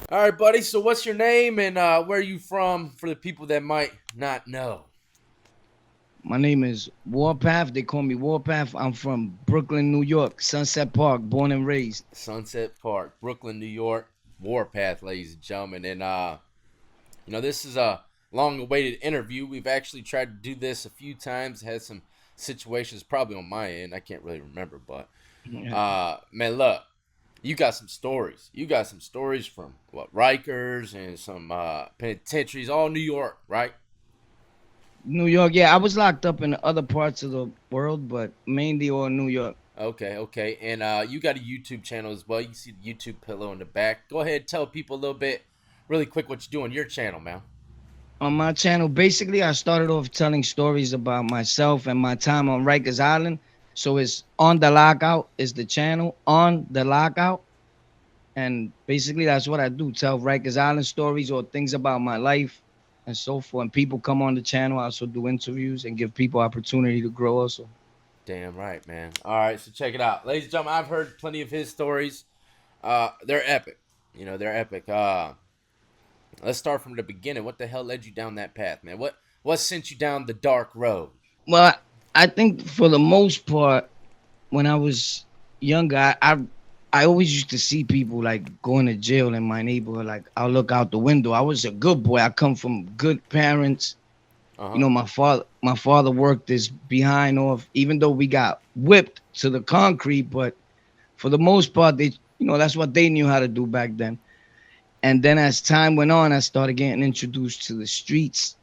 All right, buddy. So, what's your name and where are you from for the people that might not know? My name is Warpath. They call me Warpath. I'm from Brooklyn, New York, Sunset Park, born and raised. Sunset Park, Brooklyn, New York. Warpath, ladies and gentlemen. And this is a long-awaited interview. We've actually tried to do this a few times. Had some situations, probably on my end. I can't really remember, but Yeah. man, look, you got some stories. You got some stories from what Rikers and some penitentiaries, all New York, right? New York, yeah. I was locked up in other parts of the world, but mainly all New York. Okay, okay. And you got a YouTube channel as well. You can see the YouTube pillow in the back. Go ahead, tell people a little bit, really quick, what you do on your channel, man. On my channel, basically, I started off telling stories about myself and my time on Rikers Island. So it's On the Lockout is the channel, On the Lockout. And basically, that's what I do, tell Rikers Island stories or things about my life and so forth. And people come on the channel. I also do interviews and give people opportunity to grow also. Damn right, man. All right, so check it out, ladies and gentlemen. I've heard plenty of his stories. They're epic. They're epic. Let's start from the beginning. What the hell led you down that path, man? What sent you down the dark road? Well, I think for the most part, when I was younger, I always used to see people like going to jail in my neighborhood. Like I'll look out the window. I was a good boy. I come from good parents. Uh You huh. know, my father worked this behind off, even though we got whipped to the concrete, but for the most part, that's what they knew how to do back then. And then as time went on, I started getting introduced to the streets,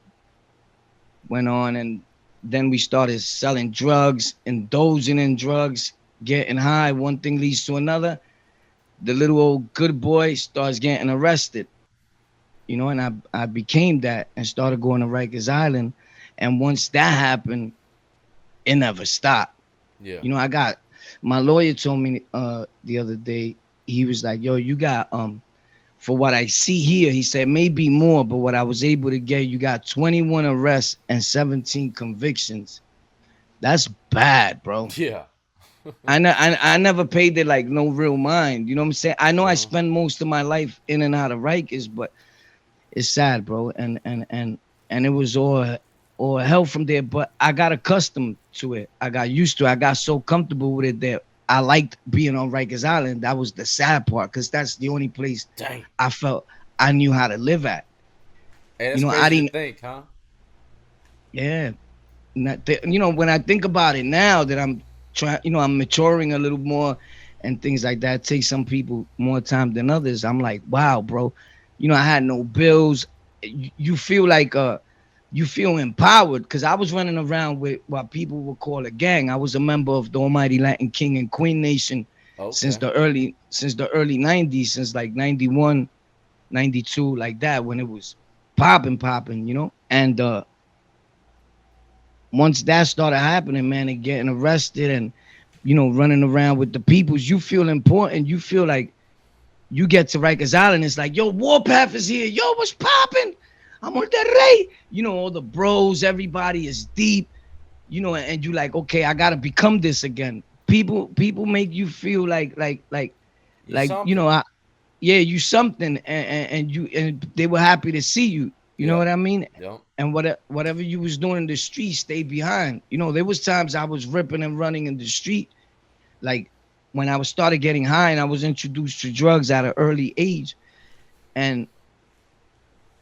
went on, and then we started selling drugs, indulging in drugs, getting high. One thing leads to another. The little old good boy starts getting arrested, and I became that and started going to Rikers Island. And once that happened, it never stopped. Yeah. I got my lawyer told me the other day, he was like, yo, you got for what I see here, he said maybe more, but what I was able to get, you got 21 arrests and 17 convictions. That's bad, bro. Yeah. I never paid it like no real mind. You know what I'm saying? I know I Uh-huh. spend most of my life in and out of Rikers, but it's sad, bro. And it was all hell from there. But I got accustomed to it. I got used to it. I got so comfortable with it that I liked being on Rikers Island. That was the sad part, because that's the only place Dang. I felt I knew how to live at. Hey, that's I crazy to didn't. think, huh? Yeah. When I think about it now that I'm trying, I'm maturing a little more and things like that. It takes some people more time than others. I'm like, wow, bro. I had no bills. You feel like you feel empowered, because I was running around with what people would call a gang. I was a member of the Almighty Latin King and Queen Nation since Okay. the early 90s, since like 91, 92, like that, when it was popping. And once that started happening, man, and getting arrested and running around with the peoples, you feel important. You feel like you get to Rikers Island, it's like, yo, Warpath is here. Yo, what's popping? I'm on that Ray. All the bros, everybody is deep. And you like, okay, I gotta become this again. People make you feel You like something. yeah, you something, and they were happy to see you. You know Yep. what I mean? Yep. And whatever you was doing in the street, stay behind. There was times I was ripping and running in the street, like when I was started getting high and I was introduced to drugs at an early age, and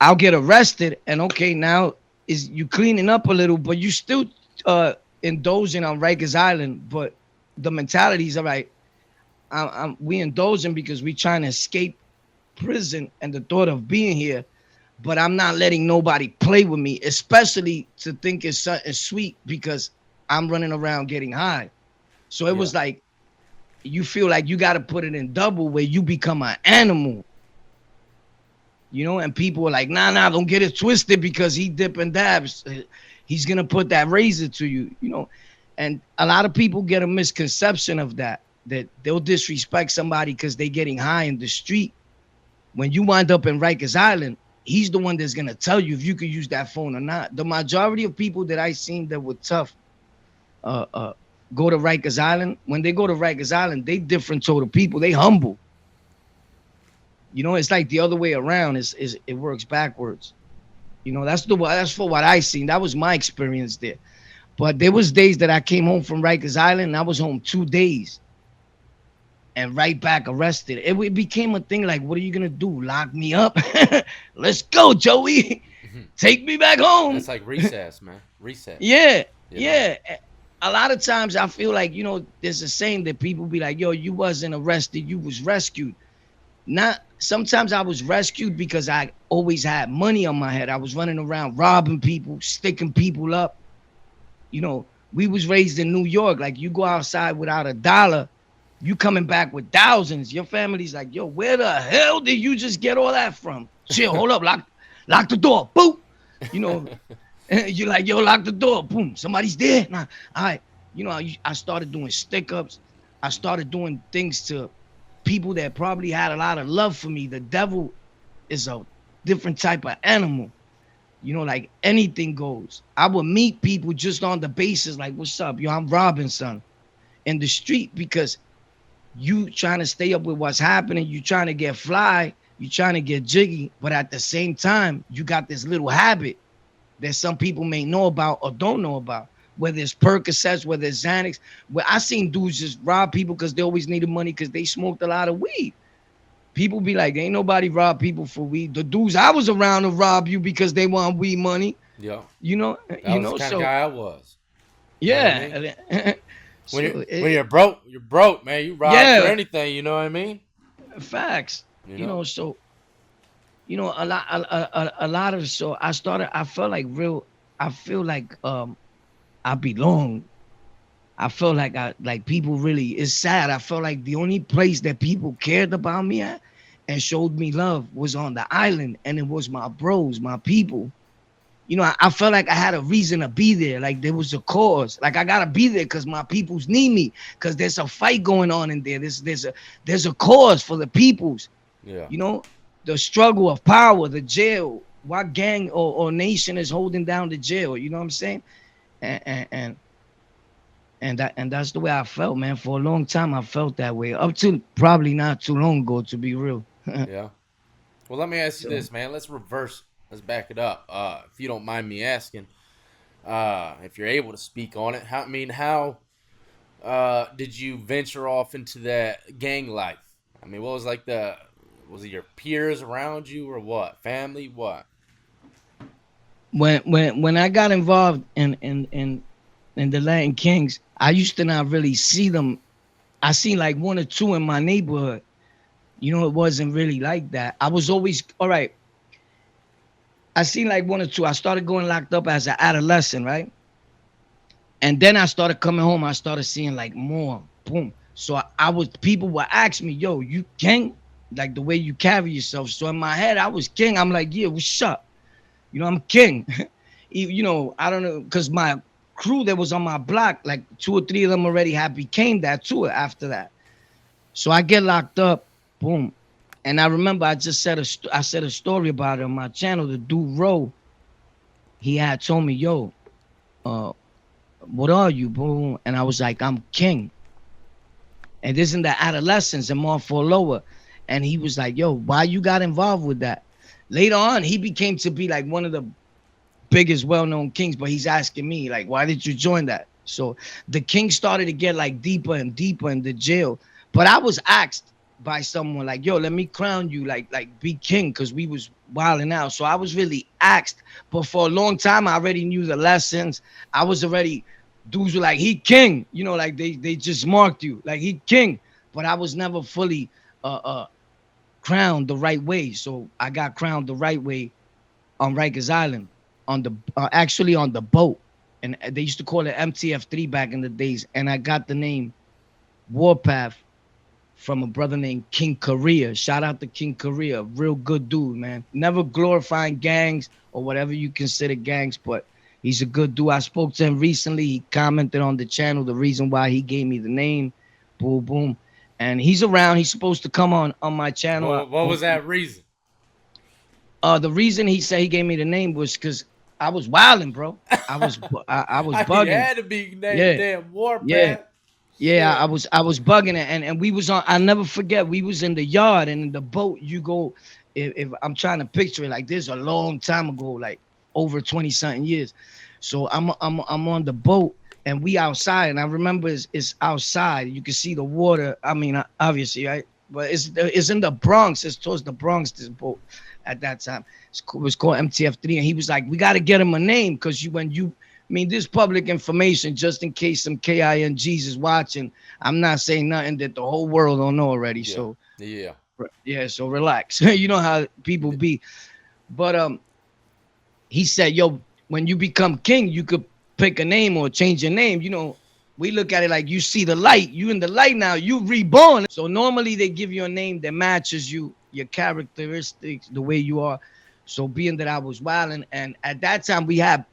I'll get arrested, and okay, now is you cleaning up a little, but you still uh indulging on Rikers Island, but the mentality is all right. We indulging because we trying to escape prison and the thought of being here, but I'm not letting nobody play with me, especially to think it's something sweet because I'm running around getting high. So it Yeah. was like you feel like you got to put it in double where you become an animal, and people were like, nah, don't get it twisted because he dip and dabs. He's going to put that razor to you. And a lot of people get a misconception of that they'll disrespect somebody because they getting high in the street. When you wind up in Rikers Island, he's the one that's gonna tell you if you can use that phone or not. The majority of people that I seen that were tough, uh, uh, go to Rikers Island. When they go to Rikers Island, they different sort of people. They humble. You know, it's like the other way around. Is it works backwards. You know, that's for what I seen. That was my experience there. But there was days that I came home from Rikers Island and I was home 2 days and right back arrested. It became a thing like, what are you gonna do? Lock me up? Let's go, Joey. Take me back home. That's like recess, man. Recess. Yeah, You know. yeah. A lot of times I feel like, there's a saying that people be like, yo, you wasn't arrested, you was rescued. Not sometimes I was rescued because I always had money on my head. I was running around robbing people, sticking people up. You know, we was raised in New York. Like you go outside without a dollar, you coming back with thousands. Your family's like, yo, where the hell did you just get all that from? Chill, hold up, lock the door. Boom. You know, you're like, yo, lock the door. Boom. Somebody's there. Nah, all right. I started doing stick ups. I started doing things to people that probably had a lot of love for me. The devil is a different type of animal. Like anything goes. I would meet people just on the basis, like, what's up? Yo, I'm Robinson in the street because you trying to stay up with what's happening. You trying to get fly. You trying to get jiggy. But at the same time, you got this little habit that some people may know about or don't know about. Whether it's Percocets, whether it's Xanax. Where I seen dudes just rob people because they always needed money because they smoked a lot of weed. People be like, ain't nobody rob people for weed. The dudes I was around to rob you because they want weed money. Yeah. You know, That was the kind of So guy I was. You know what I mean? yeah. When So you're broke, you're broke, man. You rob for yeah, anything. You know what I mean? facts. You know. So a lot of so I started. I felt like real. I feel like I belong. I felt like people really. It's sad. I felt like the only place that people cared about me at and showed me love was on the island, and it was my bros, my people. I felt like I had a reason to be there. Like there was a cause. Like I gotta be there because my peoples need me. Because there's a fight going on in there. There's a cause for the peoples. Yeah. You know, the struggle of power, the jail. What gang or nation is holding down the jail? You know what I'm saying? And and and, that's the way I felt, man. For a long time, I felt that way. Up to probably not too long ago, to be real. Yeah. Well, let me ask you So this, man. Let's reverse. Let's back it up. If you don't mind me asking, if you're able to speak on it, how did you venture off into that gang life? I mean, what was like the was it your peers around you or what? Family? What? when I got involved in the Latin Kings, I used to not really see them. I seen like one or two in my neighborhood. It wasn't really like that. I was always all right. I seen like one or two. I started going locked up as an adolescent, right? And then I started coming home. I started seeing like more. Boom. So I was people would ask me, "Yo, you king?" Like the way you carry yourself. So in my head, I was king. I'm like, "Yeah, what's up?" I'm king. I don't know, because my crew that was on my block, like two or three of them already had became that too after that. So I get locked up, boom. And I remember I said a story about it on my channel. The dude Ro, he had told me, yo, uh, what are you, boom? And I was like, I'm king. And this in the adolescence and more for lower. And he was like, yo, why you got involved with that? Later on, he became to be like one of the biggest well-known kings, but he's asking me like, why did you join that? So the king started to get like deeper and deeper in the jail. But I was asked by someone like, yo, let me crown you, like be king, because we was wilding out. So I was really asked, but for a long time I already knew the lessons. I was already dudes were like, he king, like they just marked you like he king, but I was never fully crowned the right way. So I got crowned the right way on Rikers Island, on the actually on the boat, and they used to call it MTF3 back in the days. And I got the name WARPATH from a brother named King Korea. Shout out to King Korea, real good dude, man. Never glorifying gangs or whatever you consider gangs, but he's a good dude. I spoke to him recently. He commented on the channel the reason why he gave me the name. Boom, boom. And he's around. He's supposed to come on my channel. What was that reason? The reason he said he gave me the name was because I was wilding, bro. I was You bugging. had to be named Yeah, damn yeah. Warpath. Yeah, Shit. I was bugging it, and we was on. I never forget. We was in the yard, and in the boat, you go. If I'm trying to picture it, like this a long time ago, like over 20 something years. So I'm on the boat, and we outside, and I remember it's outside. You can see the water. I mean, obviously, right? But it's in the Bronx. It's towards the Bronx. This boat at that time. It was called MTF3, and he was like, "We got to get him a name, because you when you I mean, this public information, just in case some KINGs is watching. I'm not saying nothing that the whole world don't know already. Yeah. So Yeah. yeah, so relax. You know how people be. But he said, yo, when you become king, you could pick a name or change your name. We look at it like you see the light. You in the light now, you reborn. So normally they give you a name that matches you, your characteristics, the way you are. So being that I was wilding, and at that time we had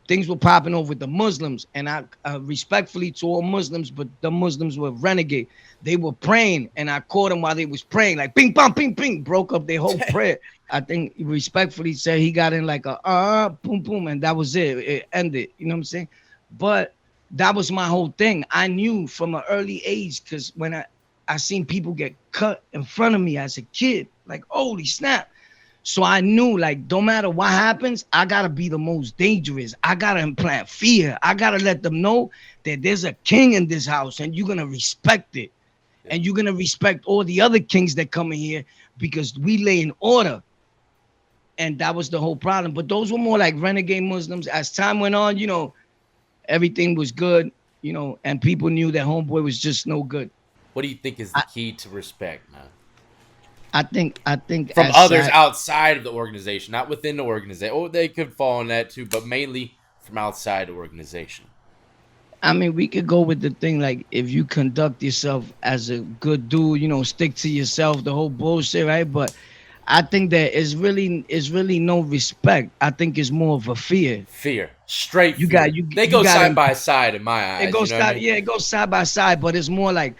things were popping over with the Muslims, and I respectfully to all Muslims, but the Muslims were renegade. They were praying, and I caught them while they was praying, like ping pong, ping ping, broke up their whole prayer. I think he respectfully said he got in like a boom boom, and that was it. It ended. You know what I'm saying? But that was my whole thing. I knew from an early age, because when I seen people get cut in front of me as a kid, like holy snap. So I knew, like, no matter what happens, I gotta be the most dangerous. I gotta implant fear. I gotta let them know that there's a king in this house, and you're gonna respect it, Yeah. and you're gonna respect all the other kings that come in here, because we lay in order. And that was the whole problem. But those were more like renegade Muslims. As time went on, everything was good, and people knew that homeboy was just no good. What do you think is the I, key to respect, man? I think From as others sad. outside of the organization, not within the organization. Oh, they could fall in that too, but mainly from outside the organization. I mean, we could go with the thing like if you conduct yourself as a good dude, stick to yourself, the whole bullshit, right? But I think that is really no respect. I think it's more of a fear. Fear, straight You got fear. you They you go got side to by side in my it eyes. You goes know what I side, mean? yeah, it goes side by side, but it's more like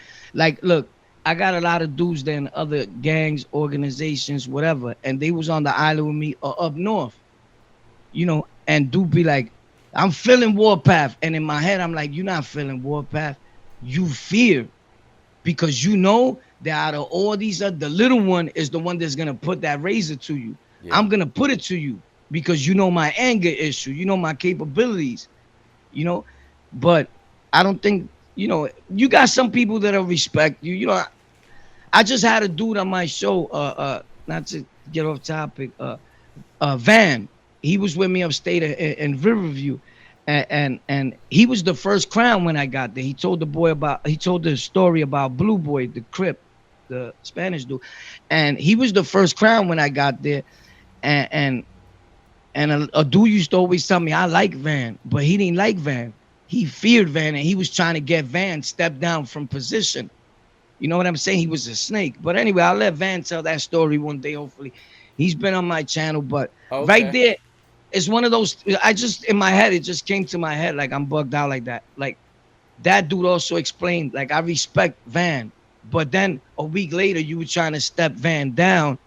look, I got a lot of dudes than other gangs, organizations, whatever, and they was on the island with me or up north, and dude be like, I'm feeling Warpath, and in my head I'm like, you're not feeling Warpath, you fear, because you know that out of all these, the little one is the one that's gonna put that razor to you. Yeah. I'm gonna put it to you because you know my anger issue, you know my capabilities, you know. But I don't think you got some people that'll respect you. I just had a dude on my show. Not to get off topic. Van. He was with me upstate in Riverview, and he was the first crown when I got there. He told the story about Blue Boy, the Crip, the Spanish dude, and he was the first crown when I got there, and a dude used to always tell me I like Van, but he didn't like Van. He feared Van, and he was trying to get Van step down from position. You know what I'm saying? He was a snake. But anyway, I'll let Van tell that story one day. Hopefully, he's been on my channel. But Oh, right okay. there, it's one of those. I just in my head, it just came to my head like I'm bugged out like that. Like that dude also explained. Like I respect Van, but then a week later, you were trying to step Van down.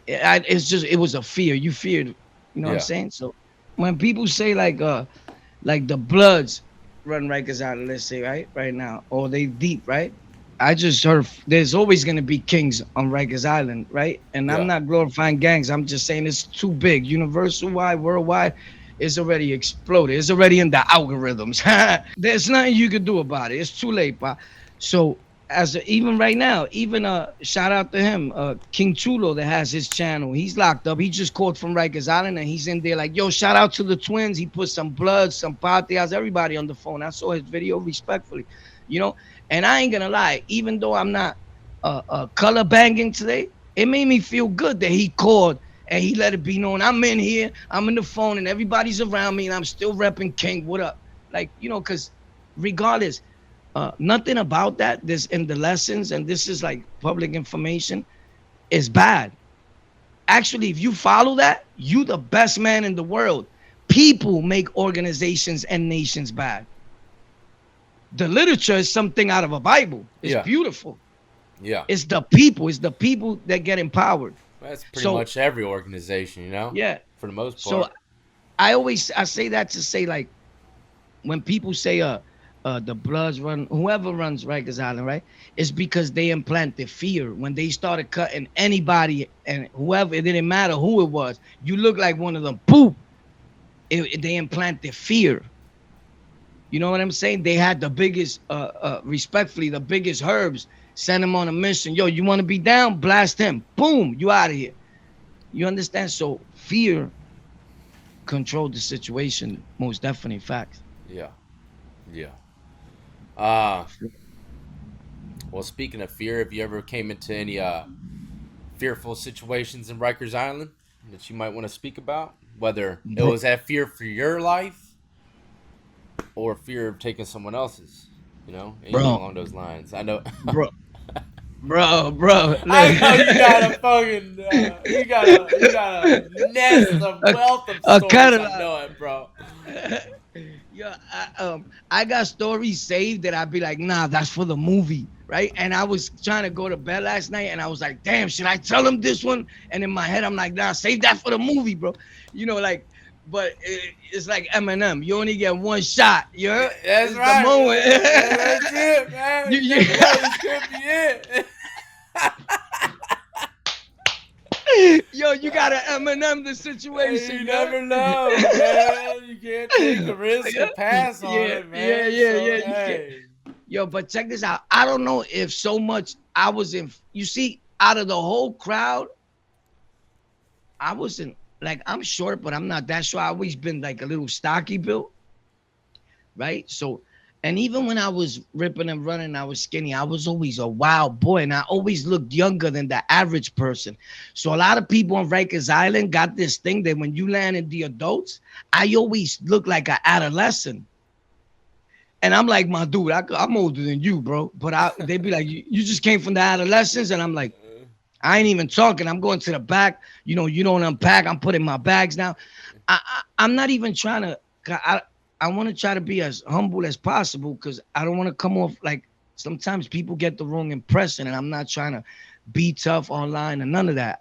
It's just it was a fear. You feared. You know what I'm Yeah. saying? So when people say like the Bloods run Rikers Island, let's say right now, or they deep, right? I just heard there's always gonna be kings on Rikers Island, right? And I'm Yeah. not glorifying gangs. I'm just saying it's too big. Universal wide, worldwide, it's already exploded. It's already in the algorithms. There's nothing you can do about it. It's too late, pa. So even right now, even shout out to him, King Chulo that has his channel. He's locked up. He just caught from Rikers Island, and he's in there like, yo, shout out to the twins. He put some blood, some patias, everybody on the phone. I saw his video respectfully, you know. And I ain't gonna lie, even though I'm not color banging today, it made me feel good that he called and he let it be known I'm in here, I'm in the phone, and everybody's around me, and I'm still repping King. What up? Like, because regardless, nothing about that. This in the lessons, and this is like public information, is bad. Actually, if you follow that, you the best man in the world. People make organizations and nations bad. The literature is something out of a Bible. It's Yeah. beautiful. Yeah. It's the people. It's the people that get empowered. That's pretty So much every organization, yeah. for the most So part. I say that to say like when people say the Bloods run, whoever runs Rikers Island, right? It's because they implanted fear. When they started cutting anybody and whoever, it didn't matter who it was. You look like one of them. Boop. They implanted fear. You know what I'm saying? They had the biggest, respectfully, the biggest herbs. Send him on a mission. Yo, you want to be down? Blast him. Boom, you out of here. You understand? So fear controlled the situation. Most definitely, facts. Yeah. Yeah. Uh well, speaking of fear, have you ever came into any fearful situations in Rikers Island that you might want to speak about? Whether it Bro, was that fear for your life or fear of taking someone else's, anything bro, along those lines. I know. bro, bro. I know you got a Look, fucking, you got a nest of a, wealth of a stories. I catalog. know it, bro. Yo, I got stories saved that I'd be like, nah, that's for the movie, right? And I was trying to go to bed last night, and I was like, damn, should I tell him this one? And in my head, I'm like, nah, save that for the movie, bro. Like, but it's like Eminem. You only get one shot. You Yeah, heard? that's It's the right. moment. That's it, man. you, You you, never know. This could be it. yo, you gotta Eminem the situation. You You heard? never know, man. You can't take a risk yeah, or pass on yeah, it, yeah, man. yeah, So, yeah. You can. hey. Yo, but check this out. I don't know if so much I was in. You see, out of the whole crowd, I wasn't like I'm short, but I'm not that short. I always been like a little stocky built, right? So, and even when I was ripping and running, I was skinny. I was always a wild boy, and I always looked younger than the average person. So a lot of people on Rikers Island got this thing that when you land in the adults, I always look like an adolescent. And I'm like, my dude, I'm older than you, bro. But they'd be like, you just came from the adolescence. And I'm like, I ain't even talking. I'm going to the back. You don't unpack. I'm putting my bags down. I'm not even trying to. I want to try to be as humble as possible because I don't want to come off like sometimes people get the wrong impression, and I'm not trying to be tough online and none of that.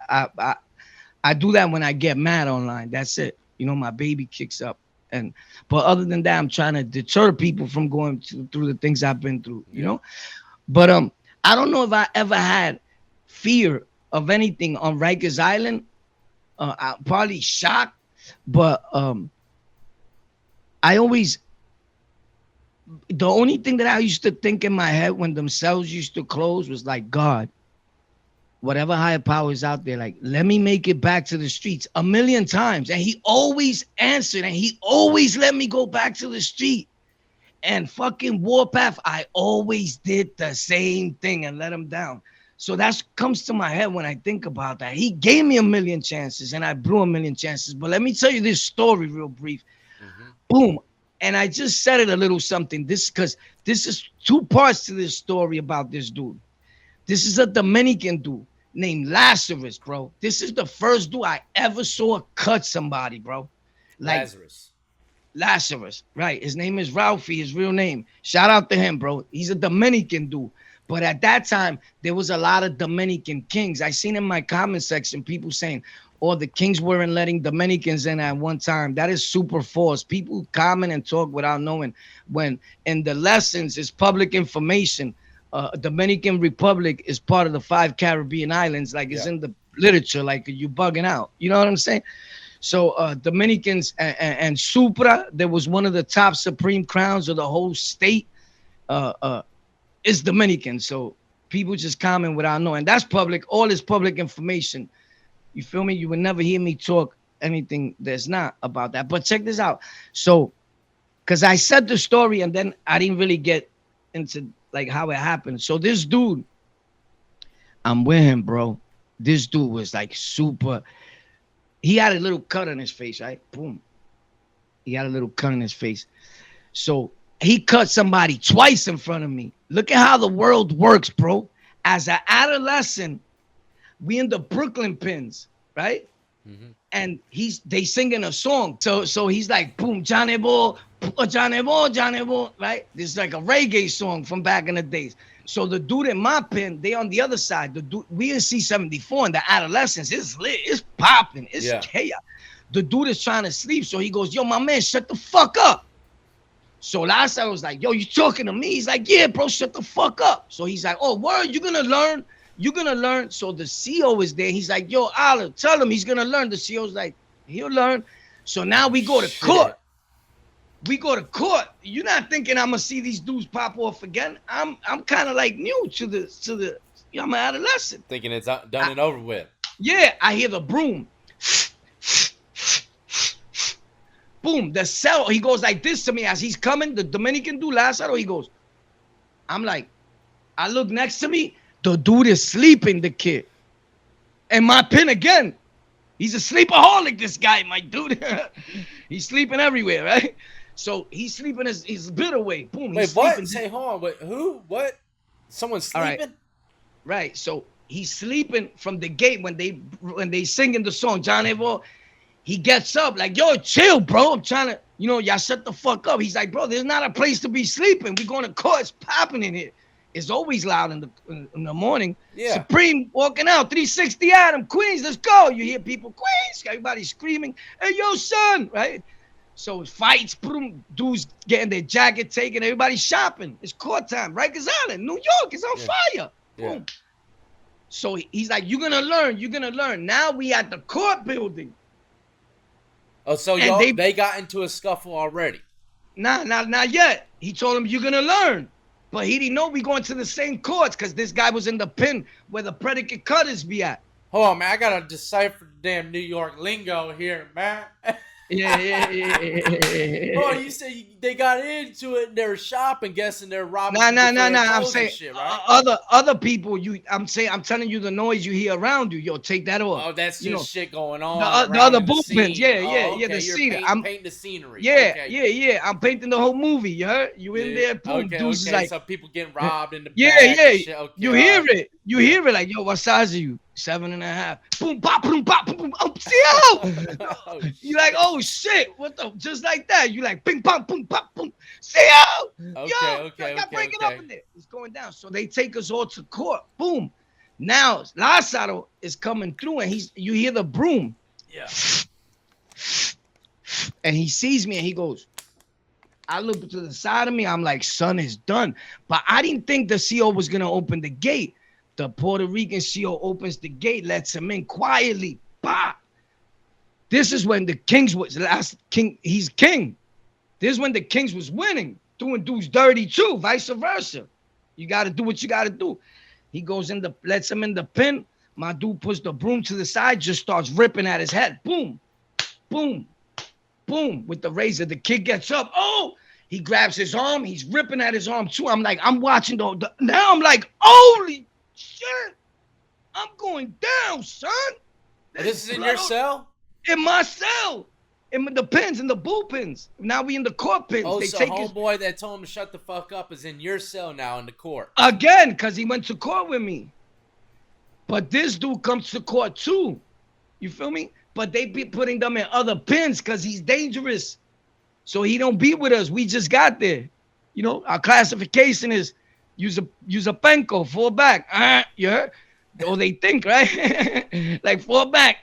I do that when I get mad online. That's it. My baby kicks up. And but other than that, I'm trying to deter people from going through the things I've been through. Yeah. But I don't know if I ever had fear of anything on Rikers Island. I probably shocked, but I always the only thing that I used to think in my head when them cells used to close was like, God, whatever higher power is out there, like, let me make it back to the streets a million times. And he always answered and he always let me go back to the street. And fucking WARPATH, I always did the same thing and let him down. So that comes to my head when I think about that. He gave me a million chances and I blew a million chances. But let me tell you this story real brief. Mm-hmm. Boom. And I just said it a little something. Because this is two parts to this story about this dude. This is a Dominican dude named Lazarus, bro. This is the first dude I ever saw cut somebody, bro. Like Lazarus. Lazarus, right? His name is Ralphie, his real name. Shout out to him, bro. He's a Dominican dude. But at that time, there was a lot of Dominican kings. I seen in my comment section people saying, oh, the kings weren't letting Dominicans in at one time. That is super false. People comment and talk without knowing. When in the lessons is public information. Dominican Republic is part of the 5 Caribbean islands. Like it's Yeah. in the literature. Like you bugging out. You know what I'm saying? So Dominicans and Supra, there was one of the top supreme crowns of the whole state. Is Dominican. So people just comment without knowing. That's public. All is public information. You feel me? You would never hear me talk anything that's not about that. But check this out. So, because I said the story and then I didn't really get into like how it happened. So this dude, I'm with him, bro. This dude was like super. He had a little cut on his face, right? Boom. He had a little cut on his face. So he cut somebody twice in front of me. Look at how the world works, bro. As an adolescent, we in the Brooklyn Pins, right? Mm-hmm. And they singing a song. So he's like, boom, Johnny Boy, Johnny Boy, Johnny Boy, right? This is like a reggae song from back in the days. So the dude in my pin, they on the other side. The dude, we in C74 in the adolescence. It's lit, it's popping, it's chaos. The dude is trying to sleep. So he goes, yo, my man, shut the fuck up. So last time I was like, yo, you talking to me? He's like, yeah, bro, shut the fuck up. So he's like, oh, word, you're gonna learn. You're gonna learn. So the CO is there. He's like, yo, Olive, tell him he's gonna learn. The CO's like, he'll learn. So now Oh we go to court. shit. We go to court. You're not thinking I'm gonna see these dudes pop off again. I'm kind of like new to the. I'm an adolescent. Thinking it's done I, and over with. yeah, I hear the broom. Boom, the cell. He goes like this to me as he's coming. The Dominican dude, Lazaro, he goes. I'm like, I look next to me. The dude is sleeping, the kid. And my pin again. He's a sleepaholic, this guy, my dude. He's sleeping everywhere, right? So he's sleeping his bit away. Boom, Wait, he's what? sleeping. Say, hold on. Wait, who? What? Someone All right. sleeping? Right. So he's sleeping from the gate when they singing the song. John Evo, he gets up like, yo, chill, bro. I'm trying to, y'all shut the fuck up. He's like, bro, there's not a place to be sleeping. We going to court. It's popping in here. It's always loud in the morning. Yeah. Supreme walking out, 360 Adam, Queens, let's go. You hear people, Queens, everybody screaming, hey, yo, son, right? So fights, boom, dudes getting their jacket taken, everybody shopping. It's court time. Rikers Island, New York is on fire. Yeah. Boom. So he's like, you're gonna learn. Now we at the court building. Oh, so y'all they got into a scuffle already. Nah, not yet. He told him you're gonna learn. But he didn't know we going to the same courts because this guy was in the pen where the predicate cutters be at. Hold on, man. I gotta decipher the damn New York lingo here, man. Yeah. Oh, you said they got into it and they were shopping, guessing they're robbing. Nah. I'm saying shit, right? other people. I'm telling you the noise you hear around you. Yo, take that off. Oh, that's just shit going on. The other bullpens. Yeah. Okay. The You're scene. painting the scenery. Yeah, Okay. yeah. I'm painting the whole movie. You heard? You in there? Boom. Okay. Dudes is like, so people getting robbed in the yeah. back. And shit. Okay, you hear it. You hear it like, yo, what size are you? 7.5. Boom, pop, boom, pop, boom, boom. Oh, see how? You like, oh shit, what the? Just like that. You like, ping, pong, boom, pop, boom. See how? Okay. Breaking up in there. It's going down. So they take us all to court. Boom. Now Lazaro is coming through, and you hear the broom. Yeah. And he sees me, and he goes. I look to the side of me. I'm like, son, it's done. But I didn't think the CO was gonna open the gate. The Puerto Rican CO opens the gate, lets him in quietly. Bah. This is when the Kings was last king. He's king. This is when the Kings was winning, doing dudes dirty too, vice versa. You got to do what you got to do. He goes lets him in the pin. My dude puts the broom to the side, just starts ripping at his head. Boom, boom, boom, with the razor. The kid gets up. Oh, he grabs his arm. He's ripping at his arm too. I'm like, I'm watching now I'm like, holy shit, I'm going down, son. This is in your cell? In my cell. In the pins, in the bullpens. Now we in the court pins. Oh, they so take homeboy that told him to shut the fuck up is in your cell now in the court. Again, because he went to court with me. But this dude comes to court too. You feel me? But they be putting them in other pins because he's dangerous. So he don't be with us. We just got there. Our classification is use a penko, fall back. You heard? Oh, they think, right? Like fall back.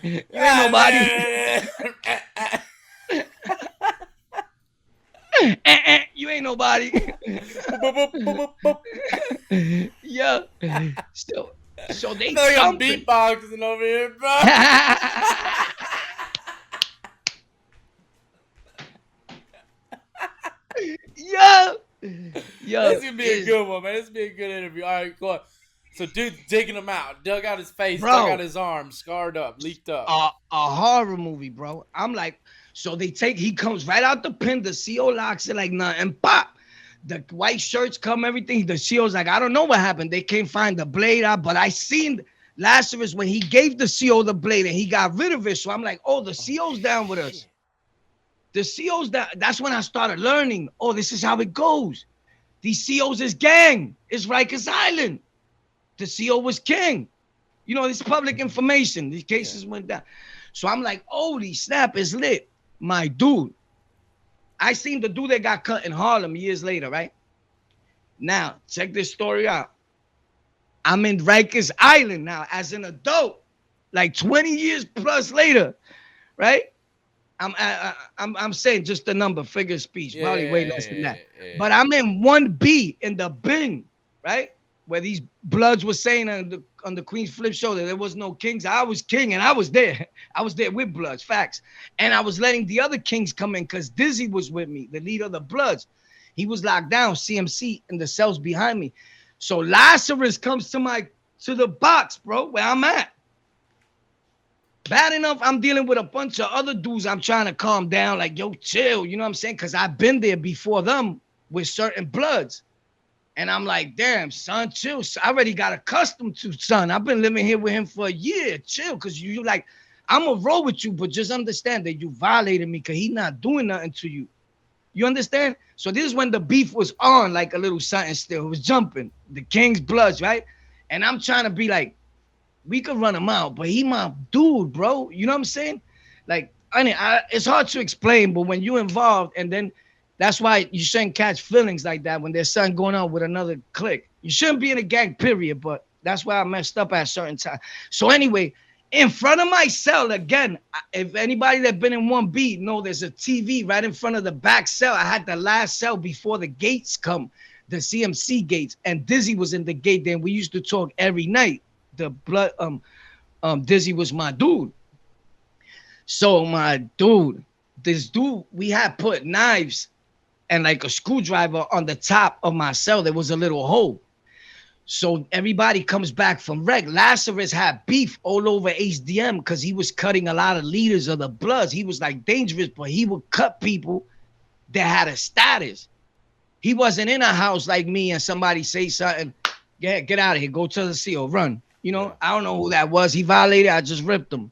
You ain't nobody. You ain't nobody. Yeah. Still. So they I'm beatboxing over here, bro. Yeah. This is gonna be a good one, man. This is gonna be a good interview. All right, go on. So dude's digging him out, dug out his face, dug out his arm, scarred up, leaked up. A horror movie, bro. I'm like, so he comes right out the pin, the CO locks it like nothing, pop. The white shirts come, everything. The CO's like, I don't know what happened. They can't find the blade out, but I seen Lazarus when he gave the CO the blade and he got rid of it. So I'm like, oh, the CO's down with us. The CO's down. That's when I started learning. Oh, this is how it goes. These CO's is gang. It's Rikers Island. The CO was king. This public information. These cases went down. So I'm like, holy snap, it's lit. My dude. I seen the dude that got cut in Harlem years later, right? Now, check this story out. I'm in Rikers Island now as an adult, like 20 years plus later, right? I'm saying just the number, figure speech, Yeah, probably yeah, way yeah, less than yeah, that. yeah, But yeah. I'm in 1B in the bin, right? Where these bloods were saying on the Queen's Flip show that there was no kings. I was king and I was there. I was there with bloods, facts. And I was letting the other kings come in because Dizzy was with me, the leader of the bloods. He was locked down, CMC, in the cells behind me. So Lazarus comes to the box, bro, where I'm at. Bad enough, I'm dealing with a bunch of other dudes. I'm trying to calm down, like, yo, chill. You know what I'm saying? Because I've been there before them with certain bloods. And I'm like, damn, son, chill. I already got accustomed to son. I've been living here with him for a year. Chill. Because you like, I'm going to roll with you, but just understand that you violated me because he not doing nothing to you. You understand? So this is when the beef was on, like a little something still. It was jumping. The King's Bloods, right? And I'm trying to be like, we could run him out, but he my dude, bro. You know what I'm saying? Like, it's hard to explain, but when you involved, and then that's why you shouldn't catch feelings like that when there's something going on with another clique. You shouldn't be in a gang, period. But that's why I messed up at a certain time. So anyway, in front of my cell again, if anybody that been in 1B know there's a TV right in front of the back cell. I had the last cell before the gates come, the CMC gates, and Dizzy was in the gate. Then we used to talk every night. The blood Dizzy was my dude. So my dude, this dude, we had put knives and like a screwdriver on the top of my cell. There was a little hole. So everybody comes back from rec. Lazarus had beef all over HDM because he was cutting a lot of leaders of the Bloods. He was like dangerous, but he would cut people that had a status. He wasn't in a house like me and somebody say something, yeah, get out of here, go to the CO, run. You Yeah. know, I don't know who that was. He violated, I just ripped him.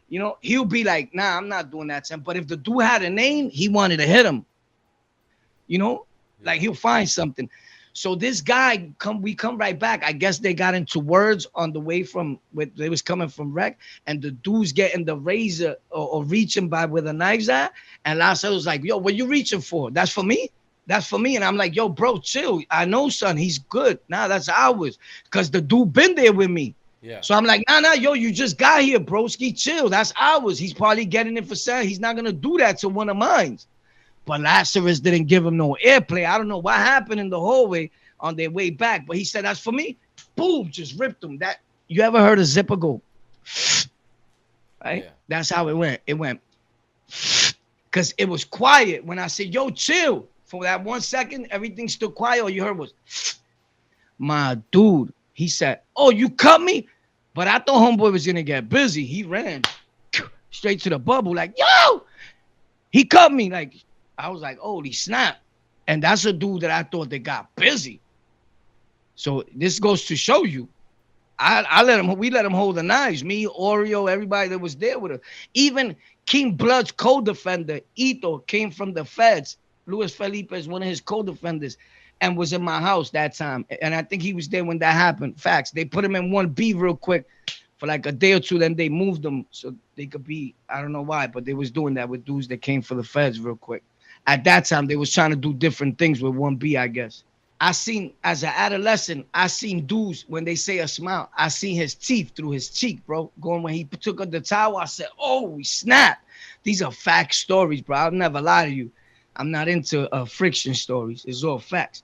You know, he'll be like, nah, I'm not doing that to him. But if the dude had a name, he wanted to hit him. You know, like Yeah. he'll find something. So this guy we come right back. I guess they got into words on the way from where they was coming from rec, and the dude's getting the razor or reaching by where the knives at. And Lassa was like, yo, what you reaching for? That's for me? That's for me. And I'm like, yo, bro, chill. I know, son, he's good. Nah, that's ours. Cause the dude been there with me. Yeah. So I'm like, nah, yo, you just got here, broski. Chill. That's ours. He's probably getting it for sale. He's not gonna do that to one of mine. But Lazarus didn't give him no airplay. I don't know what happened in the hallway on their way back, but he said, that's for me. Boom, just ripped him. That you ever heard a zipper go? Right? Yeah. That's how it went. It went because it was quiet when I said, yo, chill. For that 1 second, everything still quiet. All you heard was my dude. He said, oh, you cut me? But I thought homeboy was gonna get busy. He ran straight to the bubble, like, yo, he cut me. Like, I was like, holy snap. And that's a dude that I thought that got busy. So this goes to show you. We let him hold the knives. Me, Oreo, everybody that was there with us. Even King Blood's co-defender, Ito, came from the feds. Luis Felipe is one of his co-defenders and was in my house that time. And I think he was there when that happened. Facts. They put him in 1B real quick for like a day or two. Then they moved them so they could be, I don't know why, but they was doing that with dudes that came for the feds real quick. At that time, they was trying to do different things with 1B, I guess. I seen as an adolescent, I seen dudes when they say a smile, I seen his teeth through his cheek, bro. Going when he took up the towel, I said, "Oh, snap!" These are fact stories, bro. I'll never lie to you. I'm not into friction stories. It's all facts.